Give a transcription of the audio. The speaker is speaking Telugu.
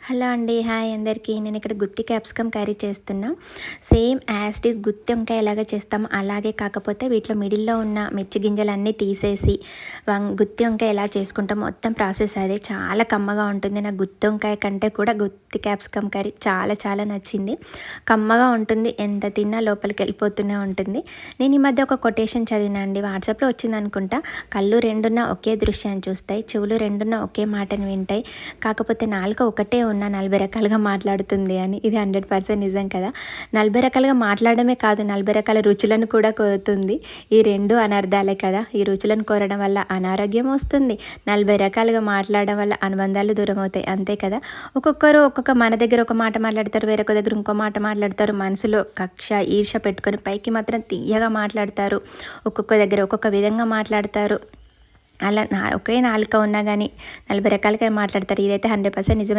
హలో అండి. హాయ్ అందరికీ. నేను ఇక్కడ గుత్తి క్యాప్సికమ్ కర్రీ చేస్తున్నా. సేమ్ యాజ్ ఇట్ ఈస్ గుత్తి వంకాయ ఎలాగ చేస్తామో అలాగే, కాకపోతే వీటిలో మిడిల్‌లో ఉన్న మిర్చి గింజలన్నీ తీసేసి గుత్తి వంకాయ ఎలా చేసుకుంటామో మొత్తం ప్రాసెస్ అదే. చాలా కమ్మగా ఉంటుంది. నాకు గుత్తి వంకాయ కంటే కూడా గుత్తి క్యాప్సికమ్ కర్రీ చాలా చాలా నచ్చింది. కమ్మగా ఉంటుంది. ఎంత తిన్నా లోపలికి వెళ్ళిపోతూనే ఉంటుంది. నేను ఈ మధ్య ఒక కొటేషన్ చదివినా అండి. వాట్సాప్‌లో వచ్చిందనుకుంటా. కళ్ళు రెండున్నా ఒకే దృశ్యాన్ని చూస్తాయి, చెవులు రెండున్నా ఒకే మాటను వింటాయి, కాకపోతే నాలుక ఒకటే ఉన్న 40 రకాలుగా మాట్లాడుతుంది అని. ఇది 100% నిజం కదా. 40 రకాలుగా మాట్లాడమే కాదు, 40 రకాల రుచులను కూడా కోరుతుంది. ఈ రెండు అనర్థాలే కదా. ఈ రుచులను కోరడం వల్ల అనారోగ్యం వస్తుంది, 40 రకాలుగా మాట్లాడడం వల్ల అనుబంధాలు దూరం అవుతాయి, అంతే కదా. ఒక్కొక్కరు మన దగ్గర ఒక మాట మాట్లాడతారు, వేరొక దగ్గర ఇంకో మాట మాట్లాడతారు. మనసులో కక్ష ఈర్ష పెట్టుకొని పైకి మాత్రం తీయగా మాట్లాడతారు, ఒక్కొక్క దగ్గర ఒక్కొక్క విధంగా మాట్లాడతారు. అలా ఒకే నాలుక ఉన్నా కానీ 40 రకాలుగా మాట్లాడతారు. ఇదైతే 100% నిజమే.